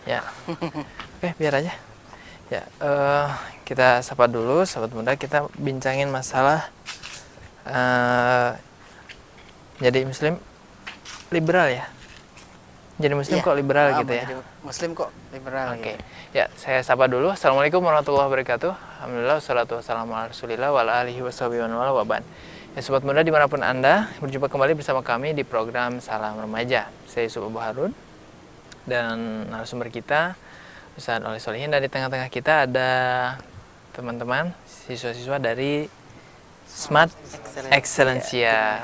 Ya. Oke, biar aja. Ya, kita sapa dulu, sahabat muda. Kita bincangin masalah jadi Muslim liberal ya. Jadi Muslim kok liberal gitu ya. Jadi Muslim kok liberal. Oke. Gitu. Ya, saya sapa dulu. Assalamualaikum warahmatullahi wabarakatuh. Alhamdulillah, wassalatu wassalamu ala rasulillah wa ala alihi washabihi wa ba'd. Ya, sobat muda dimanapun Anda, berjumpa kembali bersama kami di program Salam Remaja. Saya Yusuf Abu Harun dan narasumber kita Ustaz Oleh Solihin, dan di tengah-tengah kita ada teman-teman siswa-siswa dari Smart Excellencia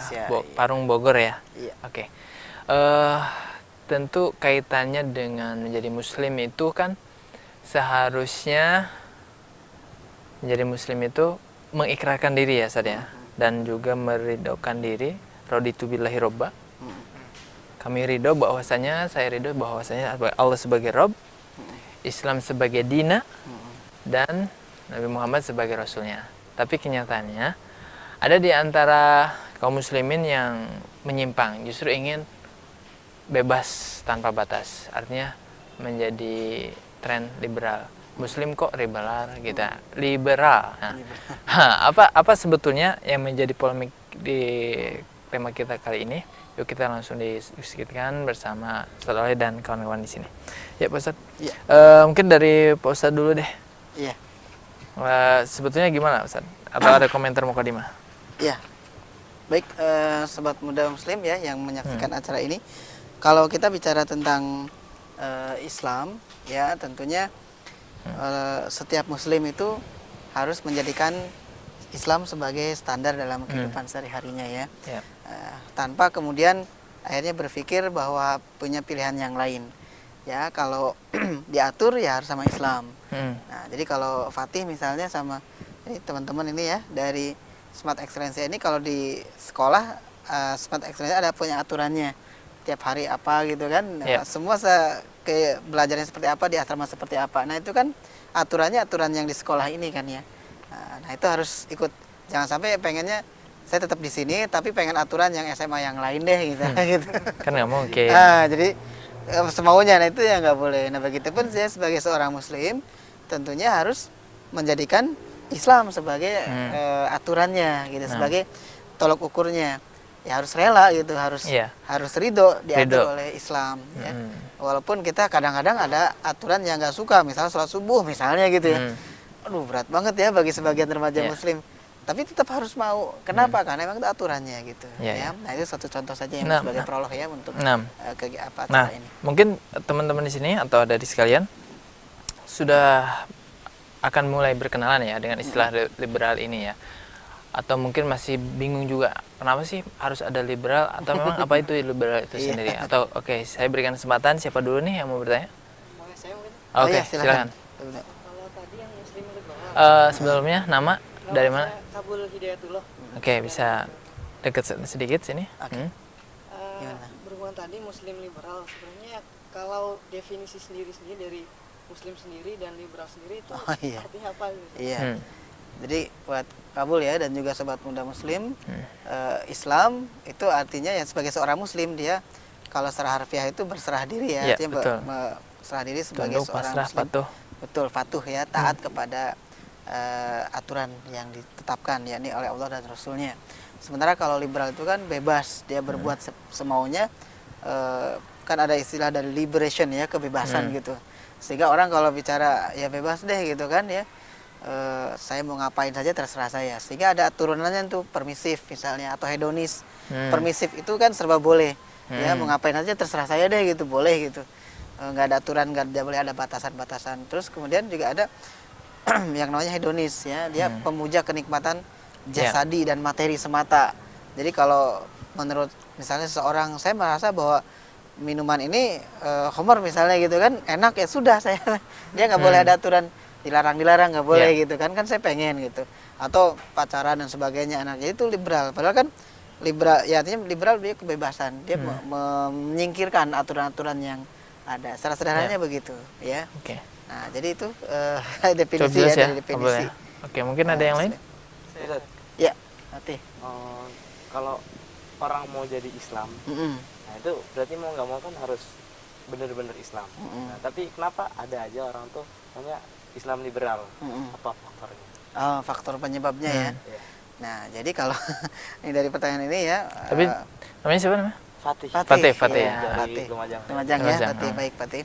Parung Bogor ya. Iya. Oke. Tentu kaitannya dengan menjadi Muslim itu kan seharusnya menjadi Muslim itu mengikrarkan diri ya Ustaz ya, dan juga meridhokan diri. Raditu billahi robba. Kami ridho bahwasanya, saya ridho bahwasanya Allah sebagai Rob, Islam sebagai dina, dan Nabi Muhammad sebagai Rasulnya. Tapi kenyataannya ada di antara kaum muslimin yang menyimpang, justru ingin bebas tanpa batas, artinya menjadi tren liberal. Muslim kok liberal gitu, liberal. Nah, apa sebetulnya yang menjadi polemik di tema kita kali ini? Yuk kita langsung diskusikan bersama Ustaz Oleh dan kawan-kawan di sini. Ya Pak Ustaz. Iya. Mungkin dari Pak Ustaz dulu deh. Iya. Sebetulnya gimana Ustaz? Atau ada komentar mukadimah? Iya. Baik, sobat muda Muslim ya yang menyaksikan acara ini. Kalau kita bicara tentang Islam, ya tentunya setiap Muslim itu harus menjadikan Islam sebagai standar dalam kehidupan sehari-harinya ya. Tanpa kemudian akhirnya berpikir bahwa punya pilihan yang lain. Ya, kalau diatur ya harus sama Islam. Nah, jadi kalau Fatih misalnya sama ini teman-teman ini ya dari Smart Excellence ini, kalau di sekolah Smart Excellence ada punya aturannya. Tiap hari apa gitu kan. Semua kayak belajarnya seperti apa, di asrama seperti apa. Nah, itu kan aturannya aturan yang di sekolah ini kan ya. Nah, itu harus ikut. Jangan sampai pengennya saya tetap di sini tapi pengen aturan yang SMA yang lain deh gitu. Gitu. Kan nggak mungkin. Jadi semaunya, nah itu ya nggak boleh. Nah, begitupun saya sebagai seorang Muslim tentunya harus menjadikan Islam sebagai aturannya gitu, sebagai tolok ukurnya. Ya harus rela gitu, harus ridho diatur oleh Islam ya. Walaupun kita kadang-kadang ada aturan yang nggak suka, misalnya sholat subuh misalnya gitu ya. Aduh, berat banget ya bagi sebagian remaja Muslim. Tapi tetap harus mau. Kenapa? Karena memang itu aturannya gitu ya. Nah, itu satu contoh saja yang sebagai prolog ya untuk acara ini. Mungkin teman-teman di sini atau ada di sekalian sudah akan mulai berkenalan ya dengan istilah liberal ini ya. Atau mungkin masih bingung juga, kenapa sih harus ada liberal, atau memang apa itu liberal itu sendiri? Atau oke, saya berikan kesempatan, siapa dulu nih yang mau bertanya? Saya mungkin. Oke, silakan. Kalau tadi yang Muslim liberal. Sebelumnya nama dari mana? Kabul Hidayatullah. Oke, bisa dekat sedikit sini. Berhubungan tadi Muslim liberal, sebenarnya kalau definisi sendiri dari Muslim sendiri dan liberal sendiri itu artinya apa gitu? Iya. Jadi buat Kabul ya dan juga sobat muda Muslim, Islam itu artinya ya sebagai seorang Muslim dia kalau secara harfiah itu berserah diri ya, artinya berserah diri sebagai seorang Muslim. Betul, patuh ya, taat kepada aturan yang ditetapkan yakni oleh Allah dan Rasulnya. Sementara kalau liberal itu kan bebas, dia berbuat semaunya. Kan ada istilah dari liberation ya, kebebasan gitu. Sehingga orang kalau bicara ya bebas deh gitu kan ya. Saya mau ngapain saja terserah saya, sehingga ada turunannya tuh permisif misalnya atau hedonis. Permisif itu kan serba boleh ya, mau ngapain aja terserah saya deh gitu, boleh gitu, nggak ada aturan, nggak boleh ada batasan-batasan. Terus kemudian juga ada yang namanya hedonis ya, dia pemuja kenikmatan jasadi dan materi semata. Jadi kalau menurut misalnya seseorang, saya merasa bahwa minuman ini homer misalnya gitu kan enak, ya sudah saya dia nggak boleh ada aturan dilarang nggak boleh gitu kan saya pengen gitu, atau pacaran dan sebagainya anaknya, itu liberal. Padahal kan liberal ya artinya liberal dia kebebasan, dia menyingkirkan aturan-aturan yang ada, secara sederhananya begitu ya. Nah, jadi itu definisi ya, dari definisi. Oke, mungkin ada yang lain? Ya, nanti. Kalau orang mau jadi Islam, nah itu berarti mau nggak mau kan harus benar-benar Islam. Nah, tapi kenapa ada aja orang tuh namanya Islam liberal? Apa faktornya? Oh, faktor penyebabnya ya. Nah, jadi kalau ini dari pertanyaan ini ya. Tapi namanya siapa namanya? Fatih. Fatih ya, ya. Fatih. Lumajang. Lumajang ya, Fatih. Baik, Fatih.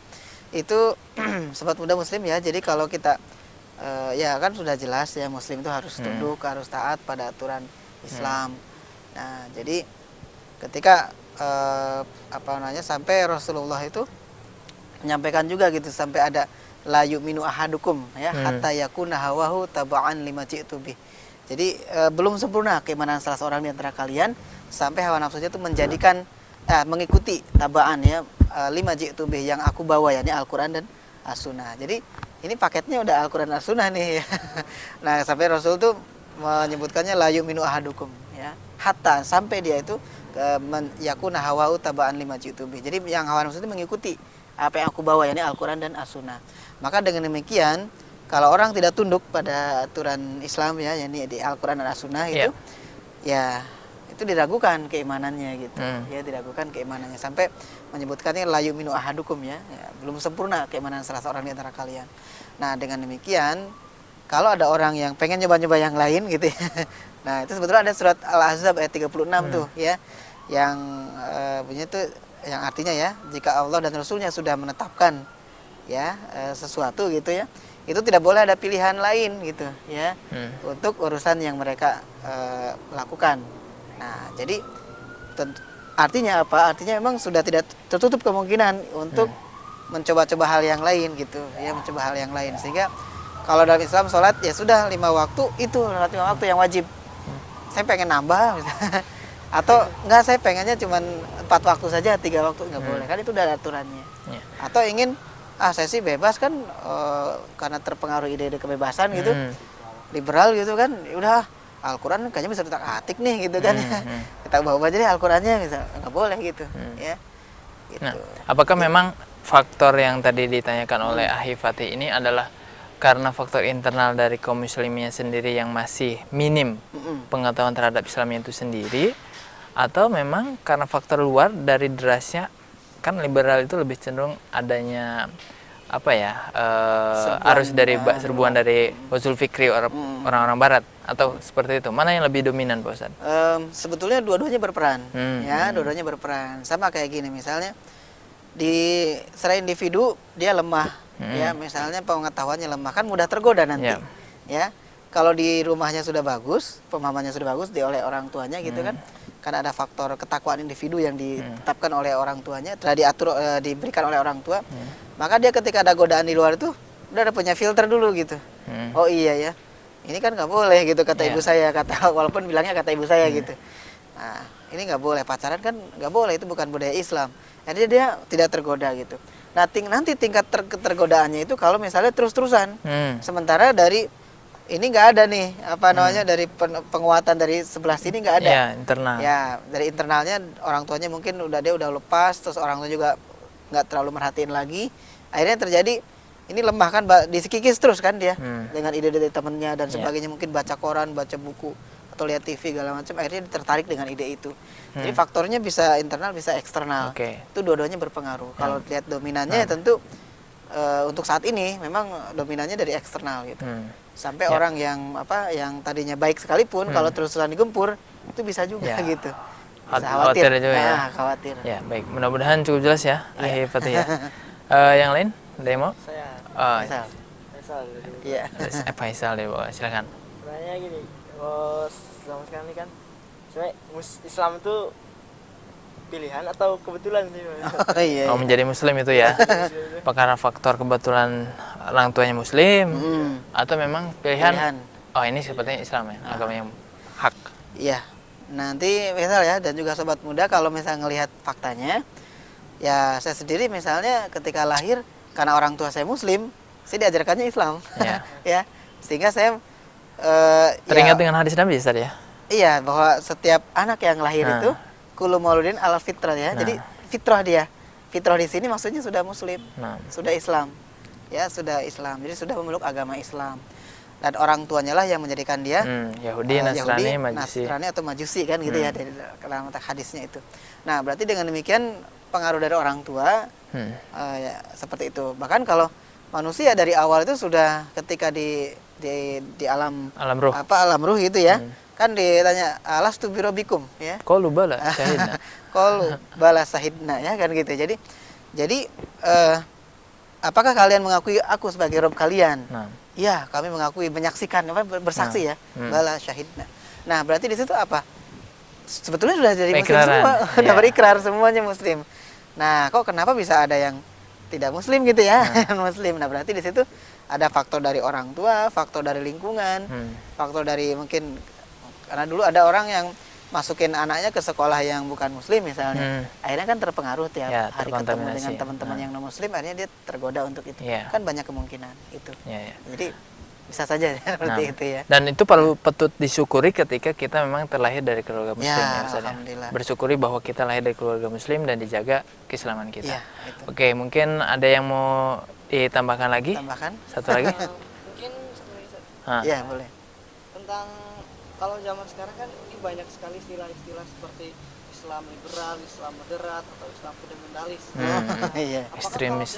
Itu sobat muda muslim ya. Jadi kalau kita ya kan sudah jelas ya, muslim itu harus tunduk, harus taat pada aturan Islam. Nah, jadi ketika sampai Rasulullah itu menyampaikan juga gitu, sampai ada la yu'minu ahadukum ya hatta yakuna hawahu taba'an lima ji'tu bih. Jadi belum sempurna keimanan salah seorang di antara kalian sampai hawa nafsunya itu menjadikan mengikuti tabaan ya lima ji'tu bih yang aku bawa, yakni Al-Qur'an dan As-Sunnah. Jadi ini paketnya udah Al-Qur'an dan As-Sunnah nih. Nah, sampai Rasul tuh menyebutkannya la yu'minu ahadukum ya. Hatta sampai dia itu yakuna hawahu taba'an lima ji'tu bih. Jadi yang hawa nafsu itu mengikuti apa yang aku bawa, yakni Al-Qur'an dan As-Sunnah. Maka dengan demikian kalau orang tidak tunduk pada aturan Islam ya, yakni di Al-Qur'an dan As-Sunnah itu ya itu diragukan keimanannya gitu. Ya diragukan keimanannya sampai menyebutkannya la yu'minu ahadukum ya, belum sempurna keimanan salah seorang di antara kalian. Nah, dengan demikian kalau ada orang yang pengen nyoba-nyoba yang lain gitu ya. Nah, itu sebetulnya ada surat Al-Ahzab ayat 36 tuh ya. Yang bunyinya itu yang artinya ya, jika Allah dan Rasulnya sudah menetapkan ya sesuatu gitu ya, itu tidak boleh ada pilihan lain gitu ya untuk urusan yang mereka lakukan. Nah, jadi artinya apa? Artinya memang sudah tidak tertutup kemungkinan untuk mencoba-coba hal yang lain gitu ya, mencoba hal yang lain. Sehingga kalau dalam Islam sholat ya sudah 5 waktu, itu 5 waktu yang wajib. Saya pengen nambah misalnya. Atau enggak, saya pengennya cuma 4 waktu saja, 3 waktu enggak boleh, kan itu udah aturannya. Atau ingin saya sih bebas kan karena terpengaruh ide-ide kebebasan gitu, liberal gitu kan, ya udah Al-Quran kayaknya bisa ditak-atik nih gitu kan, kita bawa aja deh Al-Qurannya, bisa nggak boleh gitu ya. Gitu. Nah, apakah memang faktor yang tadi ditanyakan oleh Akhi Fatih ini adalah karena faktor internal dari kaum muslimnya sendiri yang masih minim pengetahuan terhadap Islamnya itu sendiri, atau memang karena faktor luar dari derasnya, kan liberal itu lebih cenderung adanya apa ya arus dari serbuan dari usul fikri orang-orang barat, atau seperti itu? Mana yang lebih dominan, Pak Ustadz? Sebetulnya dua-duanya berperan ya, dua-duanya berperan. Sama kayak gini misalnya, di secara individu dia lemah ya, misalnya pengetahuannya lemah, kan mudah tergoda nanti ya. Kalau di rumahnya sudah bagus, pemahamannya sudah bagus oleh orang tuanya gitu kan, karena ada faktor ketakwaan individu yang ditetapkan oleh orang tuanya, telah diatur diberikan oleh orang tua, maka dia ketika ada godaan di luar itu udah ada punya filter dulu gitu. Oh iya ya, ini kan nggak boleh gitu kata ibu saya, walaupun bilangnya kata ibu saya gitu. Nah, ini nggak boleh, pacaran kan nggak boleh, itu bukan budaya Islam. Jadi dia tidak tergoda gitu. Nah, nanti tingkat tergodaannya itu kalau misalnya terus-terusan, sementara dari ini nggak ada nih apa namanya dari penguatan dari sebelah sini nggak ada. Ya, internal. Ya, dari internalnya orang tuanya mungkin dia udah lepas, terus orang tua juga nggak terlalu merhatiin lagi. Akhirnya terjadi ini lemah kan, disikikis terus kan dia dengan ide dari temennya dan sebagainya, mungkin baca koran, baca buku atau lihat TV segala macam, akhirnya tertarik dengan ide itu. Jadi faktornya bisa internal bisa eksternal. Itu dua-duanya berpengaruh. Kalau lihat dominannya tentu untuk saat ini memang dominannya dari eksternal gitu. Sampai orang yang yang tadinya baik sekalipun kalau terus-terusan digempur itu bisa juga gitu. Bisa khawatir juga ya. Khawatir. Ya, baik. Mudah-mudahan cukup jelas ya, Akhi Fatih ya. Yang lain? Demo? Saya. Faisal. Iya. Faisal deh, silakan. Sebenarnya gini, selama sekarang ini kan sebenarnya Islam itu pilihan atau kebetulan sih? Iya. Menjadi muslim itu ya. Karena faktor kebetulan orang tuanya muslim atau memang pilihan? Oh, ini sepertinya Islam ya, agama yang hak. Iya. Nanti misal ya, dan juga sobat muda kalau misalnya ngelihat faktanya, ya saya sendiri misalnya ketika lahir karena orang tua saya muslim, saya diajarkannya Islam. Ya. Sehingga saya teringat dengan hadis Nabi tadi ya? Iya, bahwa setiap anak yang lahir itu kullu mauludin ala fitrah ya. Jadi fitrah dia. Fitrah di sini maksudnya sudah muslim, sudah Islam. Ya, sudah Islam. Jadi sudah memeluk agama Islam. Dan orang tuanya lah yang menjadikan dia Yahudi, Nasrani, Majusi. Nasrani atau Majusi kan gitu ya, dari dalam hadisnya itu. Nah, berarti dengan demikian pengaruh dari orang tua Ya, seperti itu. Bahkan kalau manusia dari awal itu sudah ketika di alam ruh, alam ruh itu ya, kan ditanya alastu birobikum ya. Qalu bala syahidna. Qalu bala syahidna ya kan gitu. Jadi apakah kalian mengakui aku sebagai Rob kalian? Nah. Iya, kami mengakui, menyaksikan, bersaksi ya. Bala syahidna. Nah, berarti di situ apa? Sebetulnya sudah jadi muslim semua, sudah berikrar semuanya muslim. Nah, kok kenapa bisa ada yang tidak muslim gitu ya? Muslim. Nah, berarti di situ ada faktor dari orang tua, faktor dari lingkungan, faktor dari mungkin karena dulu ada orang yang masukin anaknya ke sekolah yang bukan muslim misalnya. Akhirnya kan terpengaruh tiap hari ketemu dengan teman-teman yang non muslim, akhirnya dia tergoda untuk itu. Kan banyak kemungkinan itu. Jadi bisa saja seperti itu ya. Dan itu perlu patut disyukuri ketika kita memang terlahir dari keluarga muslim ya, alhamdulillah. Bersyukuri bahwa kita lahir dari keluarga muslim dan dijaga keislaman kita. Oke, mungkin ada yang mau ditambahkan lagi? Tambahkan? Satu lagi? Mungkin satu lagi. Iya, boleh. Tentang kalau zaman sekarang kan ini banyak sekali istilah-istilah seperti Islam liberal, Islam moderat, atau Islam fundamentalis. Iya. Ekstremis.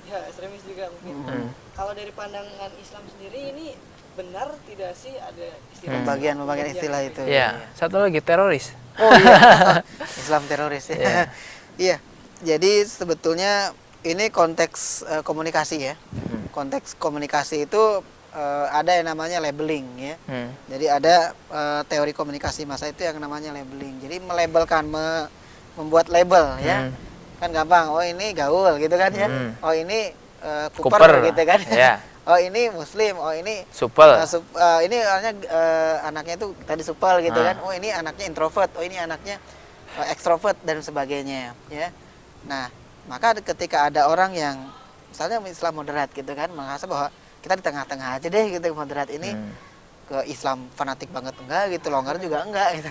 Ekstremis juga mungkin. Kalau dari pandangan Islam sendiri ini benar tidak sih ada istilah pembagian istilah itu? Iya. Satu lagi teroris. Oh iya. Islam teroris ya. Iya. Jadi sebetulnya ini konteks komunikasi ya. Konteks komunikasi itu ada yang namanya labeling ya. Jadi ada teori komunikasi masa itu yang namanya labeling. Jadi melabelkan, membuat label ya. Kan gampang. Oh ini gaul gitu kan ya. Oh ini kuper gitu kan. Oh ini muslim. Oh ini supel. Ini anaknya itu tadi supel gitu kan. Oh ini anaknya introvert. Oh ini anaknya ekstrovert dan sebagainya ya. Nah, maka ketika ada orang yang misalnya Islam moderat gitu kan, merasa bahwa kita di tengah-tengah aja deh gitu, moderat ini ke Islam fanatik banget enggak gitu, longgar juga enggak gitu.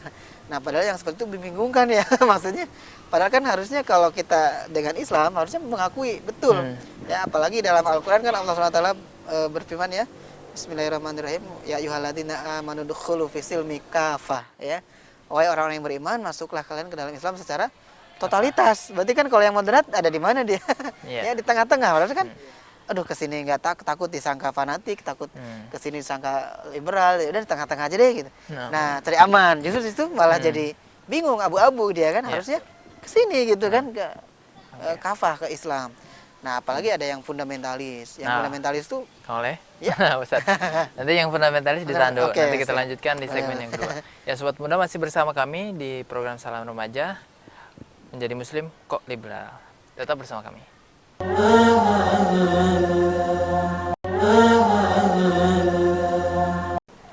Nah, padahal yang seperti itu membingungkan ya maksudnya. Padahal kan harusnya kalau kita dengan Islam harusnya mengakui betul. Ya, apalagi dalam Al-Qur'an kan Allah SWT berfirman ya, Bismillahirrahmanirrahim, ya ayyuhalladzina amanu dukhulu fisilmi kafah ya. Wahai orang-orang yang beriman, masuklah kalian ke dalam Islam secara totalitas. Berarti kan kalau yang moderat ada di mana dia? Ya di tengah-tengah. Berarti kan aduh kesini nggak takut disangka fanatik, takut kesini disangka liberal, ya udah di tengah-tengah aja deh gitu. Nah, cari aman. Justru itu malah jadi bingung, abu-abu dia kan harusnya kesini gitu kan ke kafah ke Islam. Nah, apalagi ada yang fundamentalis. Yang fundamentalis tuh oleh Ustaz. Nanti yang fundamentalis ditahan dulu. Nanti kita lanjutkan di segmen yang kedua. Ya, Sobat Muda masih bersama kami di program Salam Remaja. Menjadi muslim kok liberal. Tetap bersama kami.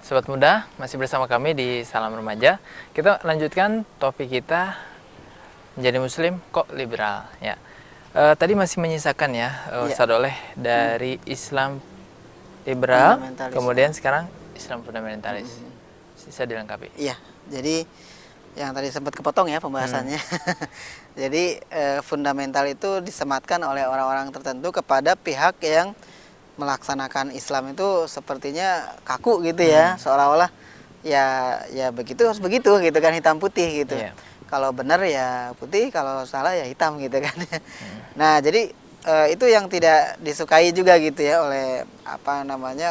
Sobat Muda, masih bersama kami di Salam Remaja. Kita lanjutkan topik kita, menjadi muslim kok liberal ya. Tadi masih menyisakan ya Ustaz Oleh dari Islam liberal, kemudian sekarang Islam fundamentalis. Bisa dilengkapi. Iya, jadi yang tadi sempat kepotong ya pembahasannya. Jadi fundamental itu disematkan oleh orang-orang tertentu kepada pihak yang melaksanakan Islam itu sepertinya kaku gitu ya, seolah-olah ya begitu harus begitu gitu kan, hitam putih gitu. Kalau benar ya putih, kalau salah ya hitam gitu kan. Nah, jadi itu yang tidak disukai juga gitu ya oleh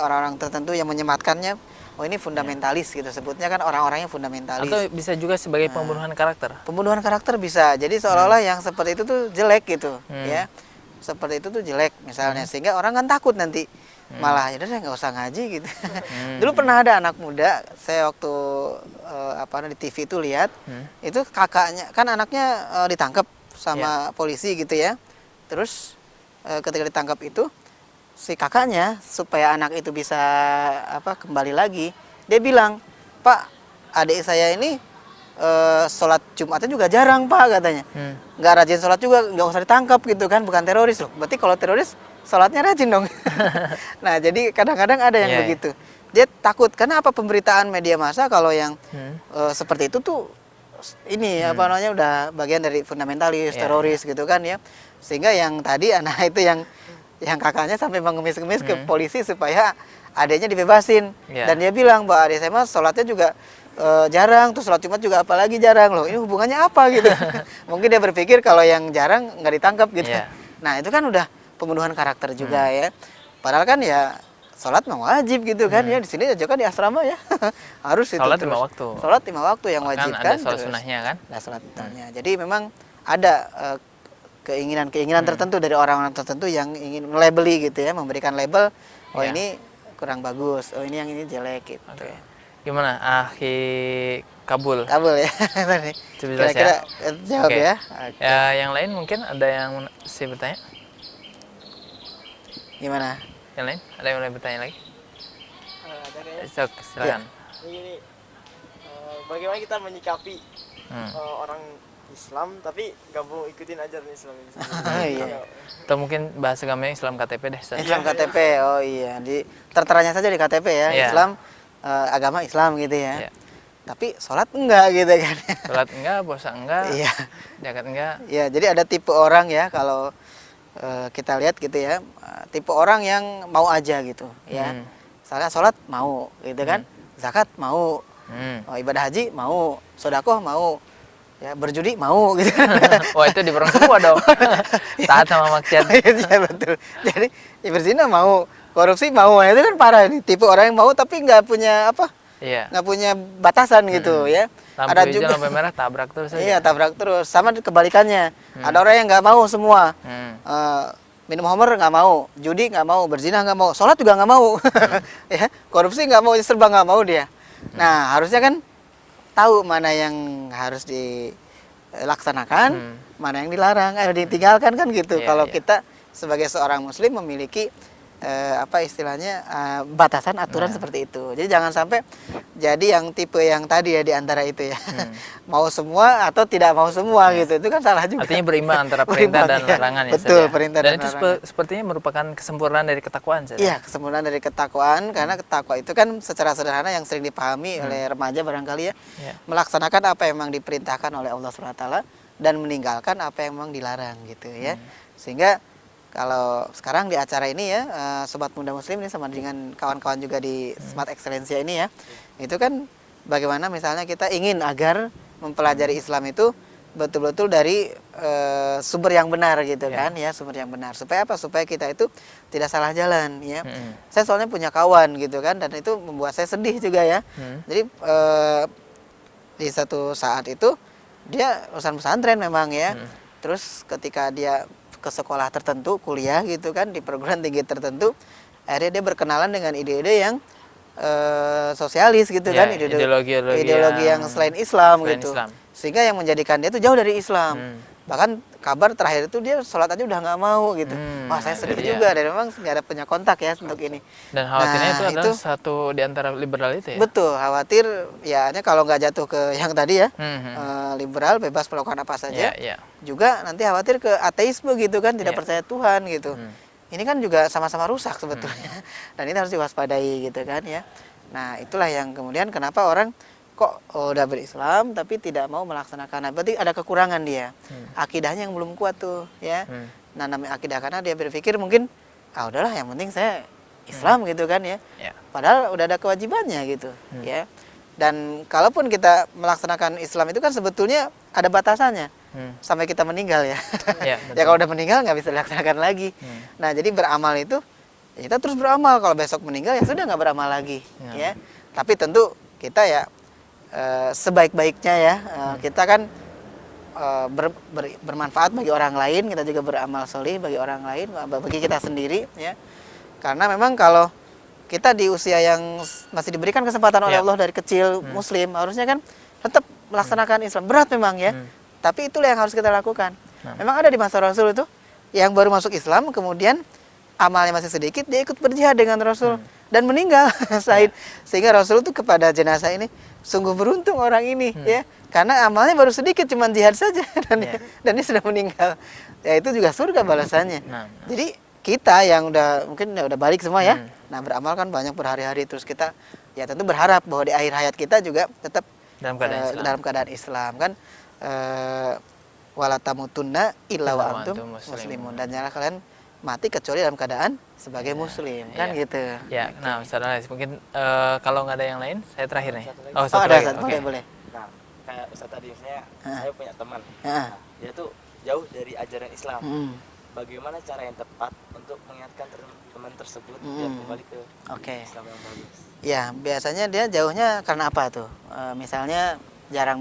orang-orang tertentu yang menyematkannya. Oh ini fundamentalis gitu, sebutnya kan orang-orangnya fundamentalis. Atau bisa juga sebagai pembunuhan karakter. Pembunuhan karakter bisa. Jadi seolah-olah yang seperti itu tuh jelek gitu, ya. Seperti itu tuh jelek misalnya, sehingga orang kan takut nanti malah ya udah nggak usah ngaji gitu. Dulu pernah ada anak muda, saya waktu di TV itu lihat, itu kakaknya kan anaknya ditangkap sama polisi gitu ya. Terus ketika ditangkap itu si kakaknya supaya anak itu bisa kembali lagi, dia bilang, "Pak, adik saya ini sholat Jumatnya juga jarang, Pak," katanya. Nggak rajin sholat juga, nggak usah ditangkap gitu kan, bukan teroris loh. Berarti kalau teroris sholatnya rajin dong. Nah, jadi kadang-kadang ada yang begitu. Dia takut karena pemberitaan media massa kalau yang seperti itu tuh ini udah bagian dari fundamentalis, teroris gitu kan ya. Sehingga yang tadi anak itu yang kakaknya sampai mengemis-ngemis ke polisi supaya adiknya dibebasin. Dan dia bilang, "Mbak, adik saya mah sholatnya juga jarang, tuh sholat Jumat juga apalagi jarang loh. Ini hubungannya apa gitu?" Mungkin dia berpikir kalau yang jarang nggak ditangkap gitu. Nah itu kan udah pembunuhan karakter juga ya. Padahal kan ya sholat mah wajib gitu kan ya, di sini aja kan di asrama ya harus itu Sholat terus. 5 waktu. Sholat 5 waktu yang wajib Bahkan kan. ada sholat terus. sunnahnya kan. Nah sholat sunnahnya. Jadi memang ada keinginan tertentu dari orang-orang tertentu yang ingin melabeli gitu ya, memberikan label, oh Iya. ini kurang bagus, oh ini yang ini jelek gitu. Oke. Gimana Akhi Kabul? Kabul ya. Coba jelas Kira-kira jawab Oke. ya. Ya, yang lain mungkin ada yang masih bertanya? Gimana? Yang lain? Ada yang mau bertanya lagi? Ada kayaknya. Sok, silakan. Ini bagaimana kita menyikapi Hmm. orang Islam tapi nggak mau ikutin ajaran Islam ini sendiri. Oh, iya. Atau mungkin bahasa agamanya Islam KTP deh. Ustaz. Islam KTP, oh iya, di terteranya saja di KTP ya, Iya. Islam agama Islam gitu ya. Iya. Tapi sholat enggak gitu kan. Sholat enggak, puasa enggak, Iya, zakat enggak. ya jadi ada tipe orang ya kalau kita lihat gitu ya, tipe orang yang mau aja gitu ya. Hmm. Misalnya sholat mau gitu kan, zakat mau, Hmm. ibadah haji mau, sodakoh mau, ya berjudi mau gitu. Wah itu diborong semua dong. Taat sama maksiat. Iya betul. Jadi ya berzina mau, korupsi mau, nah, itu kan parah nih. Tipe orang yang mau tapi nggak punya apa? Iya. Nggak punya batasan gitu ya. Lampu Ada hijau, juga. lampu merah tabrak terus aja. Iya tabrak terus. Sama kebalikannya. Ada orang yang nggak mau semua. Hmm. Minum homer nggak mau, judi nggak mau, berzina nggak mau, sholat juga nggak mau, ya korupsi nggak mau, serba nggak mau dia. Nah harusnya kan tahu mana yang harus dilaksanakan, mana yang dilarang, ditinggalkan kan gitu. Iya, Kalau iya. kita sebagai seorang muslim memiliki apa istilahnya batasan aturan seperti itu. Jadi jangan sampai jadi yang tipe yang tadi ya di antara itu ya, mau semua atau tidak mau semua gitu. Itu kan salah juga. Artinya berimbang antara perintah dan Berimbang, ya. larangan ya. Betul, Ustaz, ya? perintah dan dan itu larangan. sepertinya merupakan kesempurnaan dari ketakwaan. Ustaz, ya? Iya, kesempurnaan dari ketakwaan karena ketakwa itu kan secara sederhana yang sering dipahami oleh remaja barangkali ya, Iya. melaksanakan apa yang memang diperintahkan oleh Allah SWT dan meninggalkan apa yang memang dilarang gitu ya. Sehingga kalau sekarang di acara ini ya, Sobat Muda Muslim ini sama dengan kawan-kawan juga di Smart Excellencia ini ya, itu kan bagaimana misalnya kita ingin agar mempelajari Islam itu betul-betul dari sumber yang benar gitu kan ya, sumber yang benar. Supaya apa? Supaya kita itu tidak salah jalan ya. Saya soalnya punya kawan gitu kan, dan itu membuat saya sedih juga ya. Jadi di satu saat itu dia lulusan pesantren memang ya. Terus ketika dia ke sekolah tertentu, kuliah gitu kan di perguruan tinggi tertentu, akhirnya dia berkenalan dengan ide-ide yang sosialis gitu Ya, kan, ideologi yang selain Islam selain gitu. Islam. Sehingga yang menjadikan dia itu jauh dari Islam. Bahkan kabar terakhir itu dia sholat aja udah nggak mau gitu. Wah saya sedih jadi juga, dan memang nggak ada punya kontak ya untuk ini. Dan khawatirnya Nah, itu adalah satu di antara liberal itu ya. Betul, khawatir ya kalau nggak jatuh ke yang tadi ya, liberal bebas melakukan apa saja. Iya, iya. Juga nanti khawatir ke ateisme gitu kan, tidak Iya. percaya Tuhan gitu. Ini kan juga sama-sama rusak sebetulnya. Dan ini harus diwaspadai gitu kan ya. Nah itulah yang kemudian kenapa orang kok udah berislam tapi tidak mau melaksanakan. Nah, berarti ada kekurangan dia. Akidahnya yang belum kuat tuh ya. Nah namanya akidah karena dia berpikir mungkin udahlah yang penting saya Islam gitu kan ya. Ya. Padahal udah ada kewajibannya gitu ya. Dan kalaupun kita melaksanakan Islam itu kan sebetulnya ada batasannya sampai kita meninggal ya. Ya, Ya kalau udah meninggal nggak bisa dilaksanakan lagi. Nah jadi beramal itu ya kita terus beramal. Kalau besok meninggal ya sudah nggak beramal lagi ya. Tapi tentu kita ya sebaik-baiknya ya kita kan bermanfaat bagi orang lain, kita juga beramal solih bagi orang lain, bagi kita sendiri ya. Karena memang kalau kita di usia yang masih diberikan kesempatan oleh Allah dari kecil muslim, harusnya kan tetap melaksanakan Islam. Berat memang ya, tapi itulah yang harus kita lakukan. Memang ada di masa Rasul itu yang baru masuk Islam, kemudian amalnya masih sedikit, dia ikut berjihad dengan Rasul dan meninggal Said. Sehingga Rasul itu kepada jenazah ini, sungguh beruntung orang ini ya, karena amalnya baru sedikit, cuma jihad saja dan dia sudah meninggal. Ya itu juga surga balasannya. Jadi kita yang mungkin udah balik semua ya, nah beramal kan banyak berhari-hari, terus kita ya tentu berharap bahwa di akhir hayat kita juga tetap dalam keadaan Islam kan. Wala tamutunna illa wa antum muslimun, dan janganlah kalian mati kecuali dalam keadaan sebagai muslim kan gitu. Ya, nah Ustaz Anas, mungkin kalau nggak ada yang lain, saya terakhir nih. Oh, satu ada, lagi. boleh boleh. Nah, kayak Ustaz tadi, saya punya teman. Nah, dia tuh jauh dari ajaran Islam. bagaimana cara yang tepat untuk mengingatkan teman tersebut biar kembali ke Islam yang bagus? Ya, biasanya dia jauhnya karena apa tuh? Misalnya jarang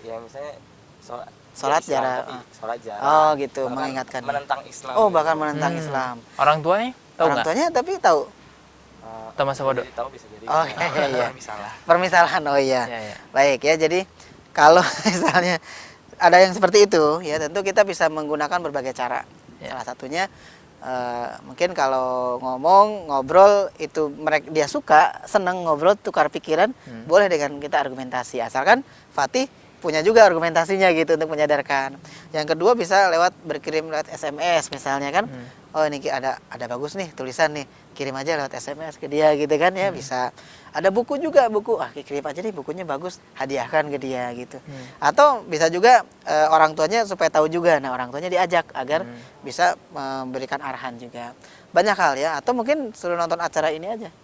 Ya misalnya sholat Islam, jarang. tapi sholat jarang. Oh gitu, bahkan mengingatkan. menentang Islam. Oh, gitu. bahkan menentang Islam. Orang tuanya tahu Orang nggak? tuanya tapi tahu. Atau masa bodoh? Tahu bisa jadi. Oh iya. Misalnya. Permisalan, oh iya. Iya, iya. Baik ya, jadi kalau misalnya ada yang seperti itu, ya tentu kita bisa menggunakan berbagai cara. Ya. Salah satunya mungkin kalau ngobrol itu mereka dia suka, senang ngobrol, tukar pikiran, boleh dengan kita argumentasi. Asalkan Fatih punya juga argumentasinya gitu untuk menyadarkan. Yang kedua bisa berkirim lewat SMS misalnya kan. Oh ini ada bagus nih tulisan nih, kirim aja lewat SMS ke dia gitu kan ya, bisa. Ada buku juga, kirim aja nih bukunya bagus, hadiahkan ke dia gitu. Atau bisa juga orang tuanya supaya tahu juga, nah orang tuanya diajak agar bisa memberikan arahan juga. Banyak hal ya, atau mungkin suruh nonton acara ini aja.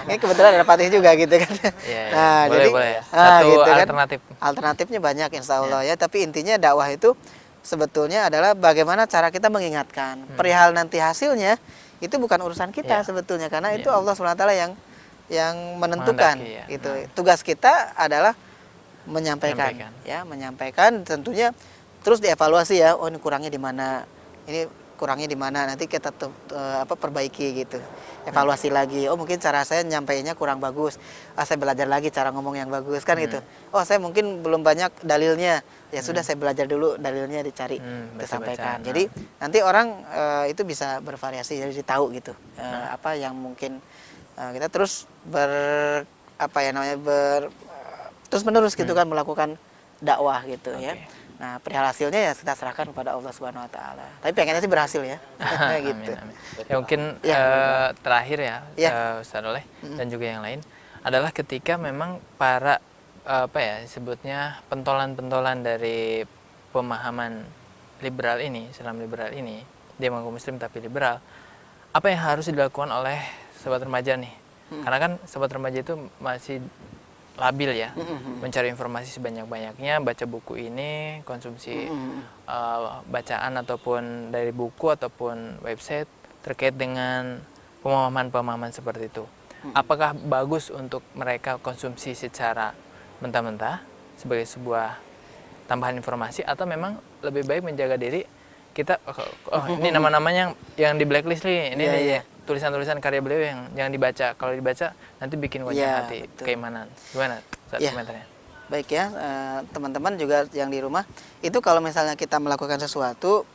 Ini kebetulan ada Fatih juga gitu kan. Iya, Nah, boleh, jadi boleh. Satu gitu kan. alternatif. Alternatifnya banyak insya Allah ya, tapi intinya dakwah itu sebetulnya adalah bagaimana cara kita mengingatkan. Perihal nanti hasilnya itu bukan urusan kita sebetulnya, karena itu Allah SWT yang menentukan gitu. Tugas kita adalah menyampaikan. Ya, menyampaikan tentunya terus dievaluasi ya. Oh ini kurangnya di mana? Ini kurangnya di mana? Nanti kita perbaiki gitu. Evaluasi lagi. Oh mungkin cara saya nyampainya kurang bagus. Saya belajar lagi cara ngomong yang bagus kan gitu. Oh saya mungkin belum banyak dalilnya. Ya sudah saya belajar dulu dalilnya dicari, disampaikan. Jadi nanti orang itu bisa bervariasi, jadi tahu gitu apa yang mungkin kita terus terus menerus gitu kan melakukan dakwah gitu ya. Nah perihal hasilnya ya kita serahkan kepada Allah Subhanahu Wa Taala. Tapi pengennya sih berhasil ya. Gitu. Amin. Ya mungkin terakhir ya, Ustaz Oleh dan juga yang lain adalah ketika memang para sebutnya pentolan-pentolan dari pemahaman liberal ini, Islam liberal ini, dia mengaku Muslim tapi liberal, apa yang harus dilakukan oleh sobat remaja nih? Karena kan sobat remaja itu masih labil ya, mencari informasi sebanyak-banyaknya, baca buku ini, konsumsi bacaan ataupun dari buku ataupun website terkait dengan pemahaman-pemahaman seperti itu. Apakah bagus untuk mereka konsumsi secara mentah-mentah sebagai sebuah tambahan informasi, atau memang lebih baik menjaga diri kita? Ini nama-namanya yang di blacklist nih, ini tulisan-tulisan karya beliau yang jangan dibaca. Kalau dibaca nanti bikin wajah hati keimanan. Gimana komentarnya? Baik ya, teman-teman juga yang di rumah itu kalau misalnya kita melakukan sesuatu,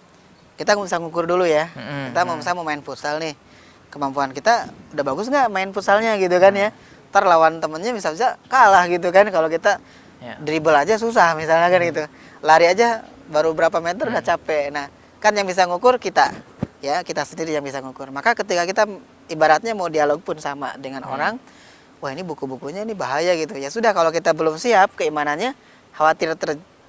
kita bisa ngukur dulu ya. Kita mau main futsal nih, kemampuan kita udah bagus nggak main futsalnya gitu kan ya. Ntar lawan temennya bisa kalah gitu kan. Kalau kita dribble aja susah misalnya kan gitu, lari aja baru berapa meter udah capek. Nah kan yang bisa ngukur kita ya, kita sendiri yang bisa ngukur. Maka ketika kita ibaratnya mau dialog pun sama dengan orang, wah ini buku-bukunya ini bahaya gitu ya, sudah kalau kita belum siap keimanannya, khawatir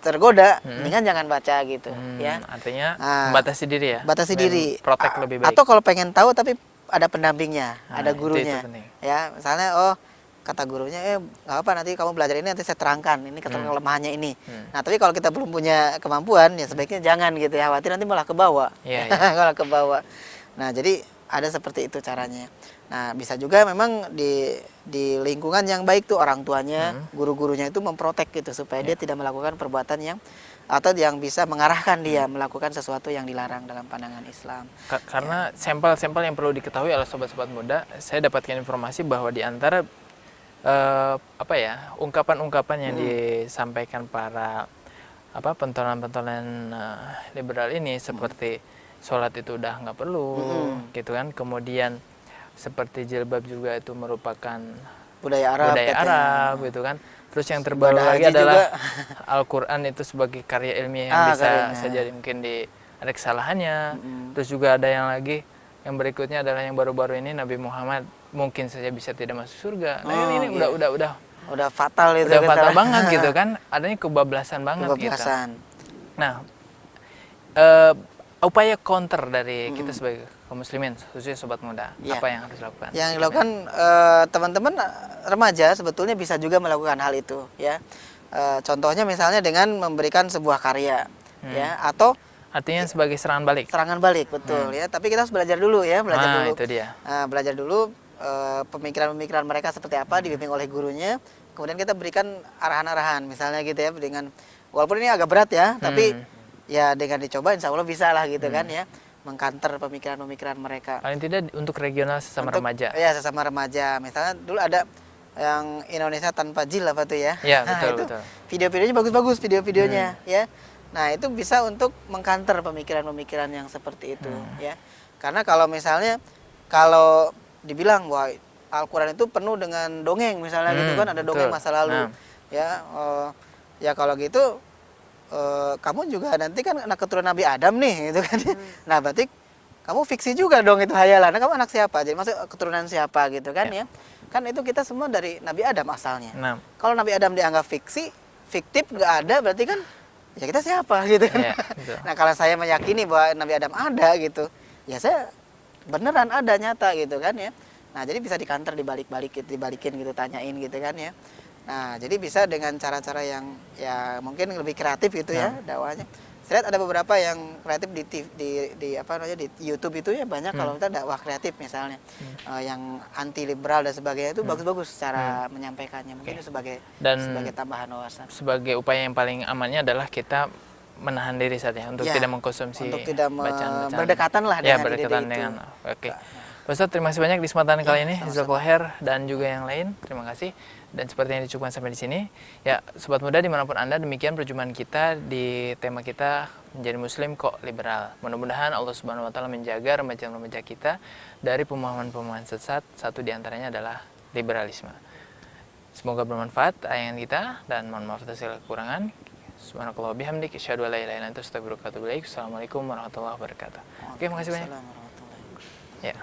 tergoda, mendingan jangan baca gitu ya. Artinya batasi diri ya, batasi diri, protek lebih baik. Atau kalau pengen tahu tapi ada pendampingnya, ada gurunya itu ya, misalnya kata gurunya nggak apa, nanti kamu belajar ini nanti saya terangkan ini kelemahannya ini. Nah tapi kalau kita belum punya kemampuan ya sebaiknya jangan gitu ya, khawatir nanti malah kebawa. Malah kebawa. Nah jadi ada seperti itu caranya. Nah bisa juga memang di lingkungan yang baik tuh orang tuanya, guru-gurunya itu memprotek gitu supaya dia tidak melakukan perbuatan yang atau yang bisa mengarahkan dia melakukan sesuatu yang dilarang dalam pandangan Islam. Karena sampel-sampel yang perlu diketahui oleh sobat-sobat muda, saya dapatkan informasi bahwa di antara ungkapan-ungkapan yang disampaikan para pentolan-pentolan liberal ini, seperti sholat itu udah nggak perlu gitu kan, kemudian seperti jilbab juga itu merupakan budaya Arab gitu kan. Terus yang terbaru lagi adalah Al-Quran itu sebagai karya ilmiah yang bisa saja mungkin ada kesalahannya. Terus juga ada yang lagi, yang berikutnya adalah yang baru-baru ini, Nabi Muhammad mungkin saja bisa tidak masuk surga. Nah ini udah fatal itu. Udah fatal banget gitu kan. Adanya kebablasan banget gitu. Nah, upaya counter dari kita sebagai kaum muslimin, khususnya sobat muda, apa yang harus dilakukan? Yang dilakukan teman-teman remaja sebetulnya bisa juga melakukan hal itu ya. Contohnya misalnya dengan memberikan sebuah karya ya, atau Artinya sebagai serangan balik. Serangan balik, betul ya. Tapi kita harus belajar dulu ya, belajar dulu. Itu dia. Belajar dulu pemikiran-pemikiran mereka seperti apa, dibimbing oleh gurunya. Kemudian kita berikan arahan-arahan, misalnya gitu ya, dengan walaupun ini agak berat ya, tapi ya dengan dicoba insya Allah bisa lah gitu kan ya, mengkanter pemikiran-pemikiran mereka. Paling tidak untuk regional sesama remaja. Ya, sesama remaja. Misalnya dulu ada yang Indonesia tanpa jil apa tuh ya. Ya, nah, betul, itu betul. video-videonya bagus-bagus, video-videonya ya. Nah, itu bisa untuk mengkanter pemikiran-pemikiran yang seperti itu ya. Karena kalau misalnya kalau dibilang bahwa Al-Quran itu penuh dengan dongeng misalnya gitu kan, ada dongeng masa lalu ya, ya kalau gitu kamu juga nanti kan anak keturunan Nabi Adam nih gitu kan. Nah berarti kamu fiksi juga dong itu hayalan. Nah, kamu anak siapa? Jadi maksud keturunan siapa gitu kan ya. Kan itu kita semua dari Nabi Adam asalnya. Kalau Nabi Adam dianggap fiksi, fiktif nggak ada, berarti kan ya kita siapa gitu kan. Nah kalau saya meyakini bahwa Nabi Adam ada gitu, ya saya beneran ada, nyata gitu kan ya. Nah jadi bisa dikanter, dibalikin gitu, tanyain gitu kan ya. Nah jadi bisa dengan cara-cara yang ya mungkin lebih kreatif gitu ya dakwahnya. Saya lihat ada beberapa yang kreatif di apa namanya, di YouTube itu ya banyak. Kalau kita dakwah kreatif misalnya yang anti liberal dan sebagainya itu bagus-bagus cara menyampaikannya. Mungkin itu sebagai tambahan wawasan. Sebagai upaya yang paling amannya adalah kita menahan diri saja untuk tidak mengkonsumsi, untuk tidak bacaan-bacaan. berdekatan lah ya, dengan berdekatan ide dengan oke. Ustaz, terima kasih banyak di kesempatan kali ini, Jazakallahu khair, dan juga yang lain. Terima kasih. Dan seperti yang dicukupkan sampai di sini, ya sobat muda dimanapun Anda, demikian perjumpaan kita di tema kita menjadi Muslim kok liberal. Mudah-mudahan Allah Subhanahu Wa Taala menjaga remaja-remaja kita dari pemahaman-pemahaman sesat. Satu diantaranya adalah liberalisme. Semoga bermanfaat tayangan kita, dan mohon maaf atas segala kekurangan. Subhanakallah bihamdik, asyhadu an la ilaha illa anta, astaghfiruka wa atubu ilaik. Assalamualaikum warahmatullahi wabarakatuh. Oke, makasih banyak. Ya.